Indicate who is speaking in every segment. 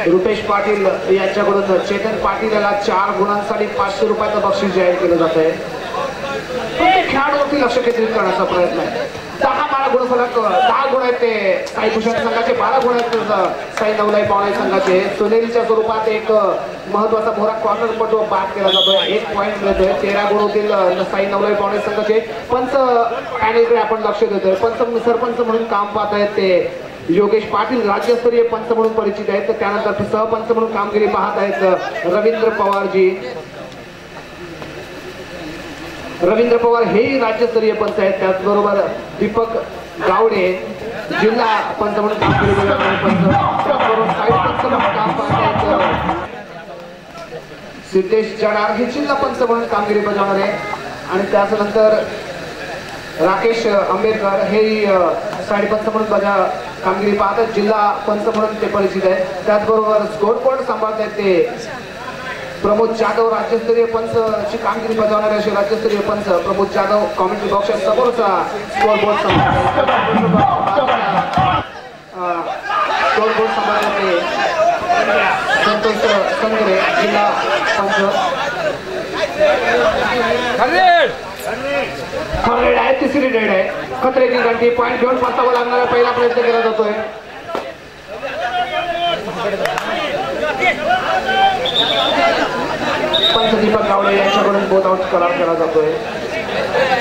Speaker 1: रुपेश पाटील यांच्याकडून चेतन पाटील याला 4 गुणांसाठी 500 रुपयाचं बक्षीस जाहीर केलं जात आहे. प्रत्येक खेळाडूवरती लक्ष केंद्रित करण्याचा प्रयत्न आहे. 10-12 गुणफलक 10 गुण आहेत ते साई भूषण संघाचे, 12 गुण आहेत साई नवलाई पावणे संघाचे. सुनीलच्या स्वरूपात एक महत्वाचा मोहरा कॉर्नर पटू बाद केला जातोय, 1 पॉईंट मिळतोय. 13 गुण होतील साई नवलाई पावणे संघाचे. पंच पॅनेलकडे आपण लक्ष देतोय. सरपंच म्हणून काम पाहत आहेत ते योगेश पाटील, राज्यस्तरीय पंच म्हणून परिचित आहेत. त्यानंतर सहपंच म्हणून कामगिरी पाहत आहेत रवींद्र पवारजी. रवींद्र पवार हे राज्यस्तरीय पंच आहेत. त्याचबरोबर दीपक गावडे जिल्हा पंच म्हणून कामगिरी सिद्धेश जडार हे जिल्हा पंच म्हणून कामगिरी बजावणार आहे. आणि त्यानंतर राकेश आंबेडकर हे साडेपंच म्हणून कामगिरी पाहतात, जिल्हा पंच म्हणून ते परिचित आहे. त्याचबरोबर स्कोरबोर्ड सांभाळत आहेत ते प्रमोद जाधव, राज्यस्तरीय पंचची कामगिरी बजावणारे असे राज्यस्तरीय पंच प्रमोद जाधव कॉमेंट्री बॉक्सच्या समोरचा स्कोरबोर्ड सांभाळते संतोष संगरे, जिल्हा पंच. रेड आहे, तिसरी रेड आहे. खतरे की घंटी पॉईंट घेऊन परतावा लागणारा पहिला प्रयत्न केला जातोय. पंच दीपक गावडे यांच्याकडून बोथ आउट करार केला जातोय.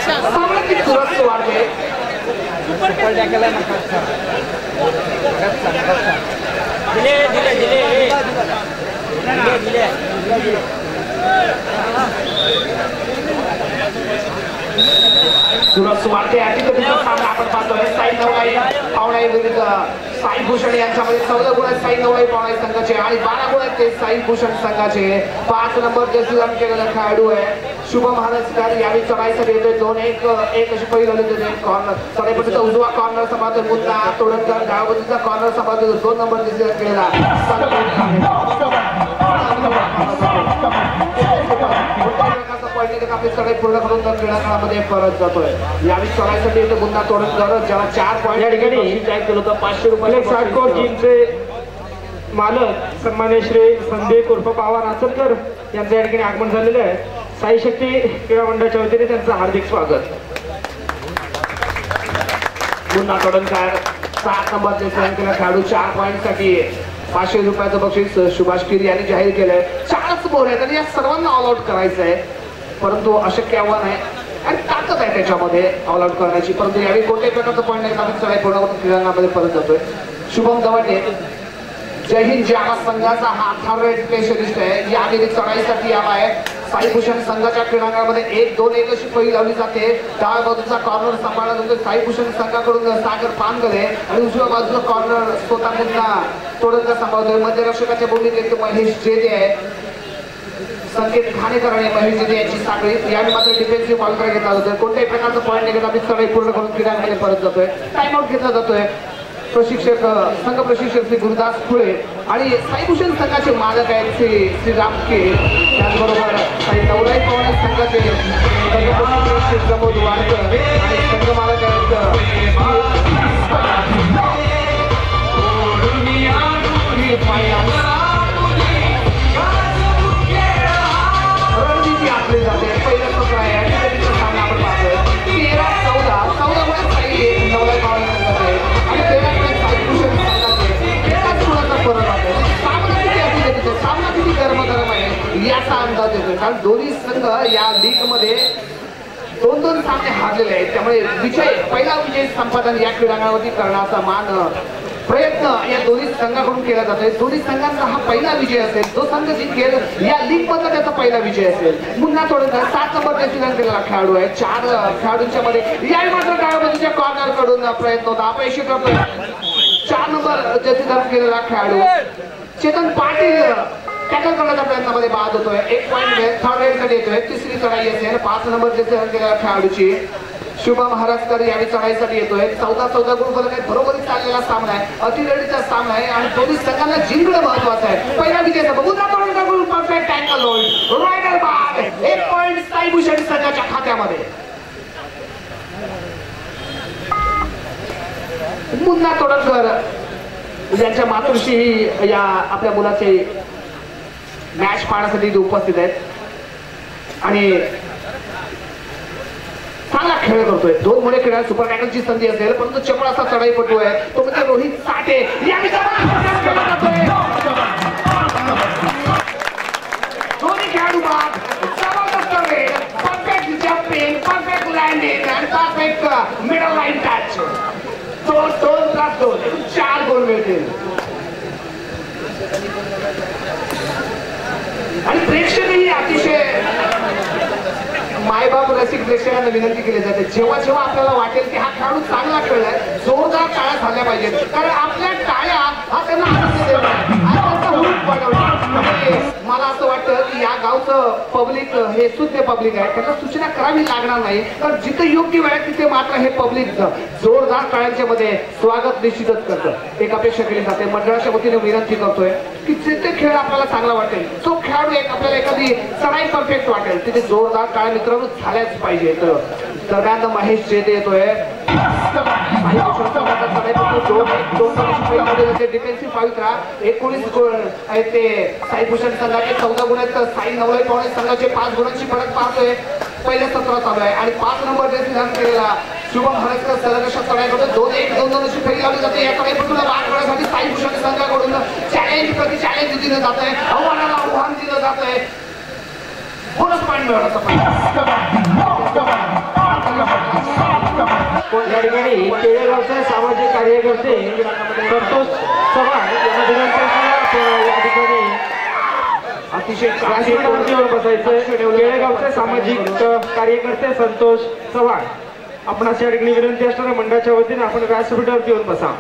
Speaker 1: सामन्याची सुरुवात वाढते. सुरुवात वाढते. सामना आपण पाहतोय साई नवलाई पावणाई विरुद्ध साई भूषण यांच्यामध्ये 14 गुण आहेत साई नवलाई पावणाई संघाचे आणि 12 गुण आहेत ते साई भूषण संघाचे. 5 नंबर जर्सी धारण केलेला खेळाडू आहे शुभम हरसकर, यावेळी चढाईसाठी येतोय. 2-1 अशी पहिली झाली. कॉर्नर चढाईपट्टीचा उजवा कॉर्नर सांभाळतोय मुन्ना तोडणकर, डाव्या बाजूचा कॉर्नर सांभाळतोय 2 नंबर जर्सी धारण केलेला आपली चढाई पूर्ण करून क्रीडा काळामध्ये परत जातोय. यावेळी चढाईसाठी येतो मुन्ना तोडणकर, ज्याला 4 पॉईंट या ठिकाणी जाहीर केलं होतं. 500 रुपये शाटकोट टीमचे मालक सन्मान्य श्री संदीप उर्फ पवार आचलकर यांचं या ठिकाणी आगमन झालेलं आहे. साई शक्ती क्रीडा मंडळाच्या वतीने त्यांचं हार्दिक स्वागत. मुन्ना तोडणकर 7 नंबरचे सैन केला खेळाडू 4 पॉईंटसाठी 500 रुपयाचं बक्षीस सुभाष किरी यांनी जाहीर केलंय. 4च बोर आहेत आणि या सर्वांना ऑल आउट करायचं आहे, परंतु अशक्य आव्हान आहे आणि ताकद आहे त्याच्यामध्ये ऑल आउट करण्याची. परंतु यावेळी कोणत्याही प्रकारचं पॉईंट नाही, आम्ही चढाई पूर्ण करून क्रीडांगणामध्ये परत जातोय. शुभम दवटे जय हिंद जामा संघाचा हा 18 स्पेशलिस्ट आहे. यावेळी चढाईसाठी आला आहे. साई भूषण संघाच्या क्रीडांगणामध्ये 1-2-1 अशी फळी लावली जाते. डाव्या बाजूचा कॉर्नर सांभाळला जातो साई भूषण संघाकडून सागर पानगले आणि उजव्या बाजूचा कॉर्नर स्वतः मुन्ना तोडणकर सांभाळतोय. मध्यरक्षकाच्या भूमिकेत महेश जेदे आहे, संकेत खानेकर आणि महेश जेदे यांची साखळी. यावेळी मात्र डिफेन्सिव्ह बॉल कडे घेतला जातोय. कोणत्याही प्रकारचं पॉईंट नाही घेत, आम्ही चढाई पूर्ण करून क्रीडांमध्ये परत जातोय. टाइम आउट घेतला जातोय. प्रशिक्षक संघ प्रशिक्षक श्री गुरुदास फुले आणि साई भूषण संघाचे मालक आहेत श्री राम के, त्याचबरोबर साई नवलाई पावणे संघाचे श्री प्रमोद वाडकर आणि संघ मालक आहेत रणनीती आखली जाते. पहिलं सत्र आहे आणि सामना आपण पाहतोय. 13-14 साई नवलाई पावणे संघाचे आणि 13 साई भूषण संघाचे. एकाच गुणाचा फरक आहे. सामना किती गरम आहे याचा अंदाज येतोय, कारण दोन्ही संघ या लीग मध्ये 2-2 सामने हारलेले आहेत. त्यामुळे पहिला विजय संपादन या क्रीडांगणावरती करण्याचा प्रयत्न या दोन्ही संघाकडून केला जातोय. दोन्ही संघांचा हा पहिला विजय असेल. जो संघ जिंकेल या लीग मधला त्याचा पहिला विजय असेल. मुन्ना तोडणकर 7 नंबर जर्सी केलेला खेळाडू आहे. 4 खेळाडूंच्या मध्ये यावेळी मात्र डाव्या बाजूच्या कॉर्नर कडून प्रयत्न होता, अपयशी करतोय. 4 नंबर जर्सी धारण केलेला खेळाडू चेतन पाटील टॅकल करण्याच्या प्रयत्नामध्ये बाद होतोय. 1 पॉईंट मिळेल. 3rd रेडसाठी येतोय. तिसरी चढाई असेल. 5 नंबर जर्सी धारण केलेल्या खेळाडूची शुभम हरसकर यावेळी चढाईसाठी येतोय. 14-14 गुण फलक आहेत. बरोबरी चाललेला सामना आहे, अतिरेडीचा सामना आहे आणि दोन्ही संघांना जिंकणं महत्वाचं आहे. पहिला विजय मुन्ना तोडणकर परफेक्ट टॅकल होईल. रायडर बाद. 1 पॉईंट साई भूषण संघाच्या खात्यामध्ये. मुन्ना तोडणकर ज्यांच्या मातृश्री या आपल्या मुलाचे मॅच पाहण्यासाठी इथे उपस्थित आहेत आणि चांगला खेळ करतोय. 2 मुळे खेळायला सुपर टॅकलची संधी असेल परंतु चपळ असा चढाईपटू आहे तो म्हणजे रोहित साठे. दोन्ही खेळाडू जबरदस्त वेळ, परफेक्ट जम्पिंग, परफेक्ट लँडिंग आणि परफेक्ट मिडल लाईन टच. 2+2 4 गोल मिळतील. आणि प्रेक्षकही अतिशय मायबाप रसिक प्रेक्षकांना विनंती केली जाते जेव्हा जेव्हा आपल्याला वाटेल की हा खेळाडू चांगला खेळलाय जोरदार टाळ्या झाल्या पाहिजेत कारण आपल्या टाळ्या हा त्यांना आनंद देणार. मला असं वाटतं की या गावचं पब्लिक हे शुद्ध पब्लिक आहे त्यांना सूचना करावी लागणार नाही कारण जिथे योग्य वेळ आहे तिथे मात्र हे पब्लिक जोरदार टाळ्यांच्या मध्ये स्वागत निश्चितच करतं. एक अपेक्षा केली जाते मंडळाच्या वतीने विनंती करतोय की जिथे खेळ आपल्याला चांगला वाटेल जो खेळाडू एक आपल्याला एखादी चढाई परफेक्ट वाटेल तिथे जोरदार टाळ्या मित्रांनो झाल्याच पाहिजे. दरम्यान महेश जेते येतोय डिफेन्सिव्ह पवित्रा 19 गुण आहेत ते साईभूषण संघाचे 14 गुण आहेत. साई नवलाई पावणे संघाचे 5 गुणांची फरक पाहतोय. पहिल्या सत्र चालू आहे आणि 5 नंबर धारण केलेला शुभम हरसकर सलग अशा चढाई करतो. 2-1 अशी फेरी लावली जाते. या चढाईपटूला बाद करण्यासाठी साईभूषण संघाकडून चॅलेंज प्रति चॅलेंज दिलं जात आहे. आव्हानाला आव्हान दिलं जात आहे. बोनस पॉईंट मिळवण्याचा
Speaker 2: या ठिकाणी केळेगावचे सामाजिक कार्यकर्ते संतोष चव्हाण यांना विनंती या ठिकाणी
Speaker 1: अतिशय
Speaker 2: व्यासपीठावरती बसायचं. केळेगावचे सामाजिक कार्यकर्ते संतोष चव्हाण आपणास या ठिकाणी विनंती असणाऱ्या मंडळाच्या वतीने आपण व्यासपीठावरती येऊन बसा.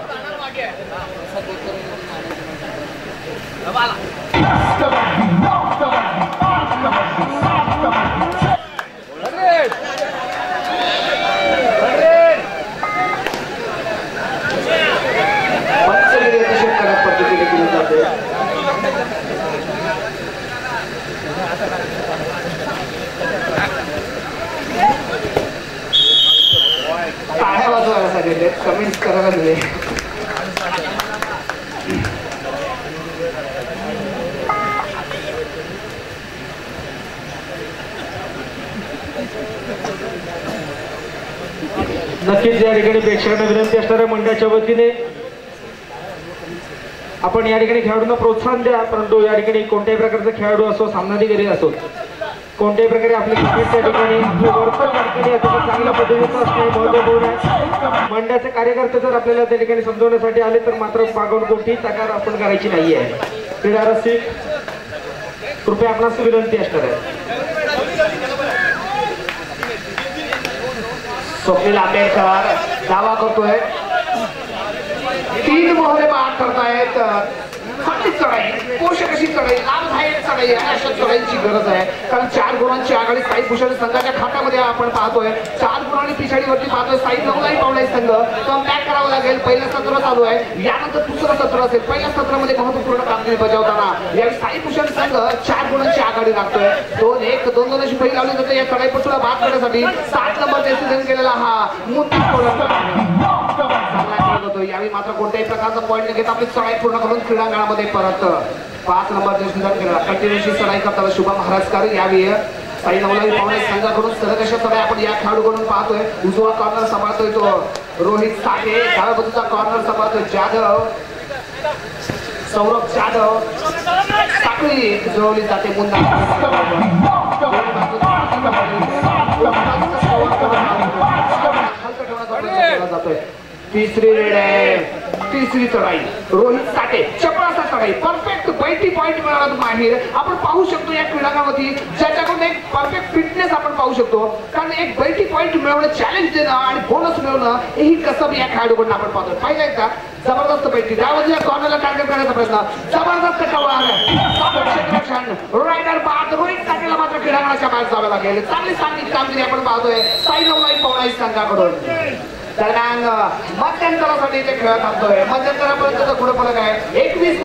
Speaker 1: टाळ्या वाजवायला सांगितले कमेंट्स करायला दिले.
Speaker 2: नक्कीच या ठिकाणी प्रेक्षकांना विनंती असणाऱ्या मंडळाच्या वतीने आपण या ठिकाणी खेळाडूंना प्रोत्साहन द्या परंतु या ठिकाणी कोणत्याही प्रकारचा खेळाडू असो सामनाधिकारी असो कोणत्याही प्रकारे आपले क्रिकेट त्या ठिकाणी आपले वर्तन या ठिकाणी अतिशय चांगल्या पद्धतीचं असणे महत्वपूर्ण आहे. मंडळाचे कार्यकर्ते जर आपल्याला त्या ठिकाणी समजवण्यासाठी आले तर मात्र मागून कोणतीही तक्रार आपण करायची नाहीये. क्रीडा रसिक कृपया आपणास विनंती असणार आहे.
Speaker 1: स्वप्नील आंबेडकर दावा करतोय 3 मोहरे बाद करतायत. चांगली चढाई पोषक अशी चढाई लाभदायक चढाई अशा चढाईची गरज आहे कारण 4 गुणांची आघाडी साई भूषण संघाच्या खात्यामध्ये आपण पाहतोय. 4 गुणांनी पिछाडीवरती पाहतोय साई नवलाई पावलाई संघ. कमबॅक करावं लागेल. पहिलं सत्र चालू आहे यानंतर दुसरं सत्र असेल. पहिल्या सत्रामध्ये महत्वपूर्ण कामगिरी बजावताना यावेळी साई भूषण संघ 4 गुणांची आघाडी राखतोय. 2-1 2 अशी फेरी लावली जाते. या चढाईपटूला बाद करण्यासाठी 7 नंबर डिसिजन केलेला हा मुद्दा यावेळी मात्र कोणत्याही प्रकारचा पॉईंट न घेता आपली चढाई पूर्ण करून क्रीडांगणामध्ये परत 5 नंबर डिसिजन केला. कंटिन्युअसली चढाई करताना शुभम हरसकर यावेळी साई नवलाई पावणे संघाकडून सलग अशा चढाई आपण या खेळाडूकडून पाहतोय. उजवा कॉर्नर सांभाळतोय तो रोहित साठे. डाव्या बाजूचा कॉर्नर सांभाळतोय जाधव सौरभ जाधव. साखळी जुळवली जाते मुंदा जातोय. तिसरी रेड आहे. तिसरी चढाई रोहित साठे चपळाचा चढाई परफेक्ट बैठी पॉईंट मिळवणार माहीर आपण पाहू शकतो या क्रीडांगणामध्ये ज्याच्याकडून एक परफेक्ट फिटनेस आपण पाहू शकतो कारण एक बैठी पॉईंट मिळवणं चॅलेंज देणं आणि बोनस मिळवणं ही कसं या खेळाडूकडून आपण पाहतो. पाहिजे का जबरदस्त बैठी त्यामध्ये कॉर्नरला टार्गेट करण्याचा प्रयत्न जबरदस्त कव्हर रायडर बाद. रोहित साठेला मात्र क्रीडांगणाच्या बाहेर जावं लागेल. चांगली कामगिरी आपण पाहतोय साई नवलाई पावलाई संघाकडून. दरम्यान मध्यंतरासाठी ते खेळ थांबतोय. मध्यंतरापर्यंत पुढे फरक आहे 21